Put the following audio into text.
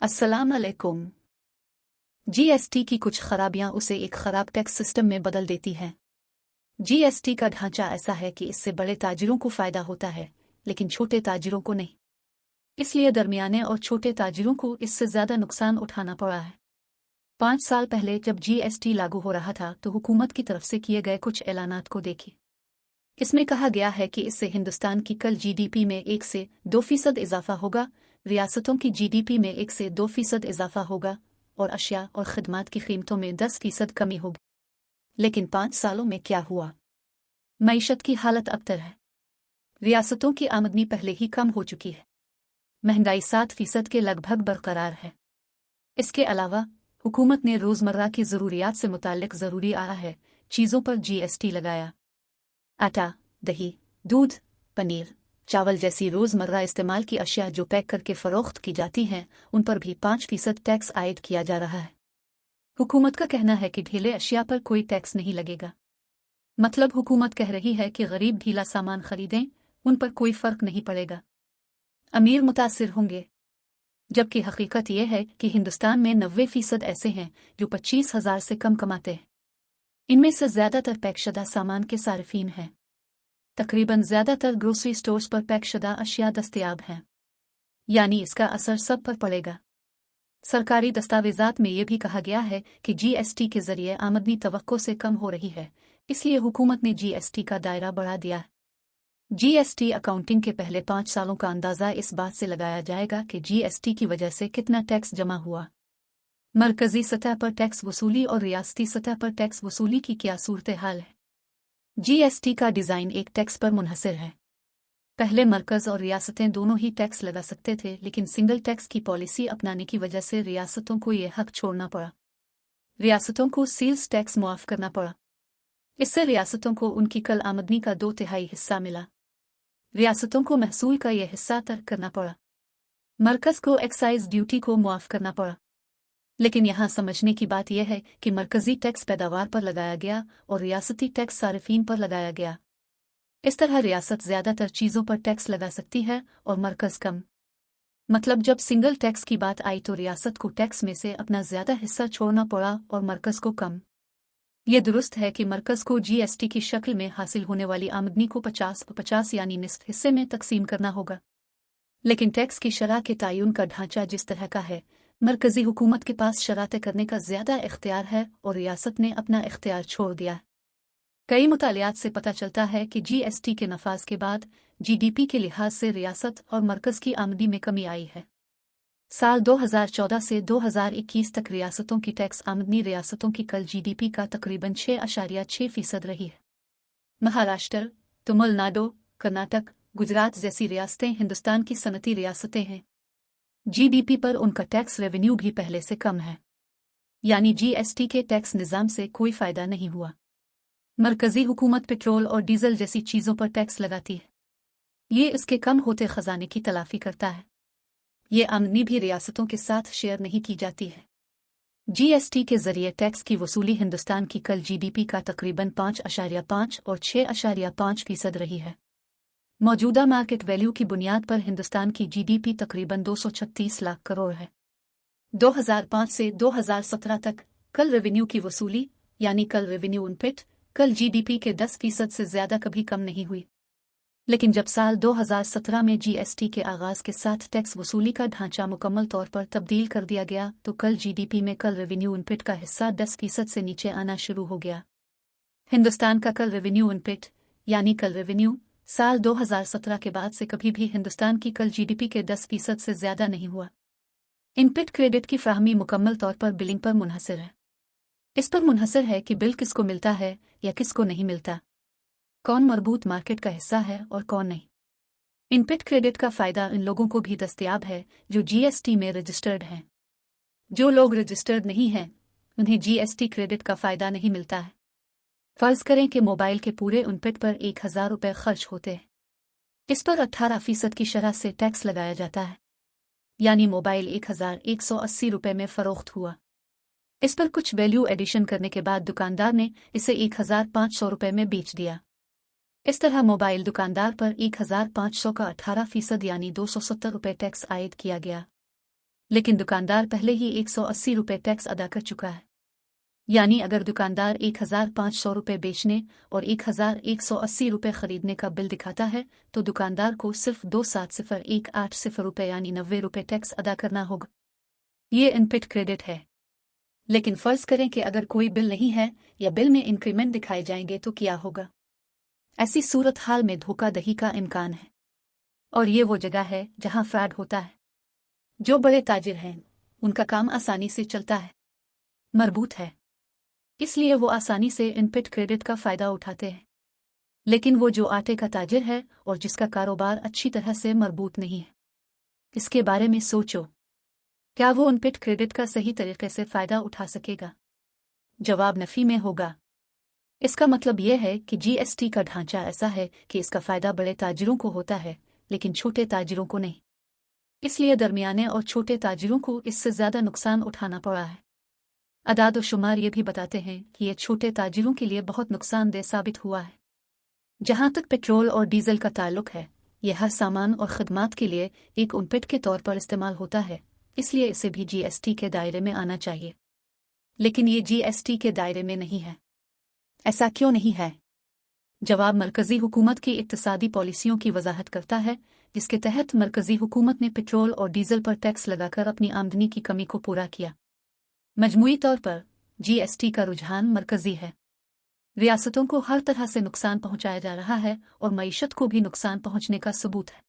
अस्सलाम अलैकुम। जीएसटी की कुछ खराबियां उसे एक खराब टैक्स सिस्टम में बदल देती हैं। जीएसटी का ढांचा ऐसा है कि इससे बड़े ताजिरों को फायदा होता है, लेकिन छोटे ताजिरों को नहीं। इसलिए दरमियाने और छोटे ताजिरों को इससे ज्यादा नुकसान उठाना पड़ा है। 5 साल पहले जब जीएसटी लागू हो रहा था तो हुकूमत की तरफ से किए गए कुछ ऐलानात को देखिए। इसमें कहा गया है कि इससे हिंदुस्तान की कल जीडीपी में 1 से 2% इजाफा होगा, रियासतों की जीडीपी में 1 से 2% इजाफा होगा और अशिया और खदमात की कीमतों में 10% कमी होगी। लेकिन 5 सालों में क्या हुआ? मईशत की हालत अबतर है। रियासतों की आमदनी पहले ही कम हो चुकी है। महंगाई 7% के लगभग बरकरार है। इसके अलावा हुकूमत ने रोजमर्रा की जरूरियात से मुताल्लिक जरूरी है चीजों पर जीएसटी लगाया। आटा, दही, दूध, पनीर, चावल जैसी रोजमर्रा इस्तेमाल की अशिया जो पैक करके फरोख्त की जाती हैं, उन पर भी 5% टैक्स आयद किया जा रहा है। हुकूमत का कहना है कि ढीले अशिया पर कोई टैक्स नहीं लगेगा। मतलब हुकूमत कह रही है कि गरीब ढीला सामान खरीदें, उन पर कोई फर्क नहीं पड़ेगा। अमीर मुतासिर होंगे। जबकि हकीकत यह है कि हिंदुस्तान में 90% ऐसे हैं जो 25,000 से कम कमाते हैं। इनमें से ज्यादातर पैकशदा सामान के सारिफीन हैं। तकरीबन ज्यादातर ग्रोसरी स्टोर्स पर पैकशदा अशिया दस्तयाब हैं। यानी इसका असर सब पर पड़ेगा। सरकारी दस्तावेजात में यह भी कहा गया है कि जीएसटी के जरिए आमदनी तवक्को से कम हो रही है, इसलिए हुकूमत ने जीएसटी का दायरा बढ़ा दिया है। जीएसटी अकाउंटिंग के पहले 5 सालों का अंदाजा इस बात से लगाया जाएगा कि जीएसटी की वजह से कितना टैक्स जमा हुआ, मरकजी सतह पर टैक्स वसूली और रियासती सतह पर टैक्स वसूली की क्या सूरत हाल है। जीएसटी का डिज़ाइन एक टैक्स पर मुनहसर है। पहले मरकज और रियासतें दोनों ही टैक्स लगा सकते थे, लेकिन सिंगल टैक्स की पॉलिसी अपनाने की वजह से रियासतों को यह हक छोड़ना पड़ा। रियासतों को सेल्स टैक्स मुआफ करना पड़ा। इससे रियासतों को उनकी कल आमदनी का 2/3 हिस्सा मिला। रियासतों को महसूल का यह हिस्सा तर्क करना पड़ा। मरकज को एक्साइज ड्यूटी को मुआफ करना पड़ा। लेकिन यहाँ समझने की बात यह है कि मरकजी टैक्स पैदावार पर लगाया गया और रियासती टैक्स सारिफीन पर लगाया गया। इस तरह रियासत ज्यादातर चीजों पर टैक्स लगा सकती है और मरकज कम। मतलब जब सिंगल टैक्स की बात आई तो रियासत को टैक्स में से अपना ज्यादा हिस्सा छोड़ना पड़ा और मरकज को कम। ये दुरुस्त है कि मरकज को जीएसटी की शक्ल में हासिल होने वाली आमदनी को 50-50 यानी निस्फ हिस्से में तकसीम करना होगा। लेकिन टैक्स की शरह के तयन का ढांचा जिस तरह का है, मरकजी हुकूमत के पास शरातें करने का ज्यादा इख्तियार है और रियासत ने अपना इख्तियार छोड़ दिया। कई मुतालियात से पता चलता है कि जीएसटी के नफाज के बाद जीडीपी के लिहाज से रियासत और मरकज की आमदनी में कमी आई है। साल 2014 से 2021 तक रियासतों की टैक्स आमदनी रियासतों की कल जीडीपी का तकरीबन 6.6% रही है। महाराष्ट्र, तमिलनाडु, कर्नाटक, गुजरात जैसी रियासतें हिंदुस्तान की सनती रियासतें हैं। जीडीपी पर उनका टैक्स रेवेन्यू भी पहले से कम है। यानी जीएसटी के टैक्स निज़ाम से कोई फायदा नहीं हुआ। मरकजी हुकूमत पेट्रोल और डीजल जैसी चीजों पर टैक्स लगाती है। ये इसके कम होते खजाने की तलाफी करता है। ये आमदनी भी रियासतों के साथ शेयर नहीं की जाती है। जीएसटी के जरिए टैक्स की वसूली हिंदुस्तान की कल जीडीपी का तकरीबन 5.5 और 6.5% रही है। मौजूदा मार्केट वैल्यू की बुनियाद पर हिंदुस्तान की जीडीपी तकरीबन 236 लाख करोड़ है। 2005 से 2017 तक कल रेवेन्यू की वसूली यानी कल रेवेन्यू इनपुट कल जीडीपी के 10% से ज्यादा कभी कम नहीं हुई। लेकिन जब साल 2017 में जीएसटी के आगाज के साथ टैक्स वसूली का ढांचा मुकम्मल तौर पर तब्दील कर दिया गया तो कल जीडीपी में कल रेवेन्यू इनपुट का हिस्सा 10% से नीचे आना शुरू हो गया। हिंदुस्तान का कल रेवेन्यू इनपुट यानी कल रेवेन्यू साल 2017 के बाद से कभी भी हिंदुस्तान की कल जीडीपी के 10% से ज्यादा नहीं हुआ। इनपुट क्रेडिट की फ्राहमी मुकम्मल तौर पर बिलिंग पर मुनहसर है। इस पर मुनहसर है कि बिल किसको मिलता है या किसको नहीं मिलता, कौन मरबूत मार्केट का हिस्सा है और कौन नहीं। इनपुट क्रेडिट का फायदा इन लोगों को भी दस्तयाब है जो जीएसटी में रजिस्टर्ड हैं। जो लोग रजिस्टर्ड नहीं हैं उन्हें जीएसटी क्रेडिट का फायदा नहीं मिलता है। फर्ज करें कि मोबाइल के पूरे इनपुट पर 1,000 रुपये खर्च होते हैं। इस पर 18% की शरह से टैक्स लगाया जाता है। यानी मोबाइल 1,180 रुपये में फरोख्त हुआ। इस पर कुछ वैल्यू एडिशन करने के बाद दुकानदार ने इसे 1,500 रुपये में बेच दिया। इस तरह मोबाइल दुकानदार पर 1,500 का 18% यानी 270 रुपये टैक्स आयद किया गया। लेकिन दुकानदार पहले ही 180 रुपये टैक्स अदा कर चुका है। यानी अगर दुकानदार 1,500 रुपये बेचने और 1,180 रुपये खरीदने का बिल दिखाता है तो दुकानदार को सिर्फ 2,70,180 रुपये यानी 90 रुपये टैक्स अदा करना होगा। ये इनपुट क्रेडिट है। लेकिन फर्ज करें कि अगर कोई बिल नहीं है या बिल में इंक्रीमेंट दिखाए जाएंगे तो क्या होगा? ऐसी सूरत हाल में धोखाधड़ी का इम्कान है, और ये वो जगह है जहां फ्रॉड होता है। जो बड़े ताजिर हैं उनका काम आसानी से चलता है, मरबूत है, इसलिए वो आसानी से इनपुट क्रेडिट का फ़ायदा उठाते हैं। लेकिन वो जो आटे का ताजिर है और जिसका कारोबार अच्छी तरह से मरबूत नहीं है, इसके बारे में सोचो, क्या वो इनपुट क्रेडिट का सही तरीके से फ़ायदा उठा सकेगा? जवाब नफ़ी में होगा। इसका मतलब यह है कि जीएसटी का ढांचा ऐसा है कि इसका फ़ायदा बड़े ताजिरों को होता है लेकिन छोटे ताजिरों को नहीं। इसलिए दरमियाने और छोटे ताजिरों को इससे ज़्यादा नुकसान उठाना पड़ा है। अदाद और शुमार ये भी बताते हैं कि ये छोटे ताजिरों के लिए बहुत नुकसानदेह साबित हुआ है। जहाँ तक पेट्रोल और डीजल का ताल्लुक है, ये हर सामान और खदमात के लिए एक इनपुट के तौर पर इस्तेमाल होता है, इसलिए इसे भी जीएसटी के दायरे में आना चाहिए। लेकिन ये जीएसटी के दायरे में नहीं है। ऐसा क्यों नहीं है? जवाब मरकज़ी हुकूमत की इक्तिसादी पॉलिसियों की वजाहत करता है, जिसके तहत मरकज़ी हुकूमत ने पेट्रोल और डीजल पर टैक्स लगाकर अपनी आमदनी की कमी को पूरा किया। मजमूई तौर पर जीएसटी का रुझान मरकज़ी है। रियासतों को हर तरह से नुकसान पहुंचाया जा रहा है और मईशत को भी नुकसान पहुंचने का सबूत है।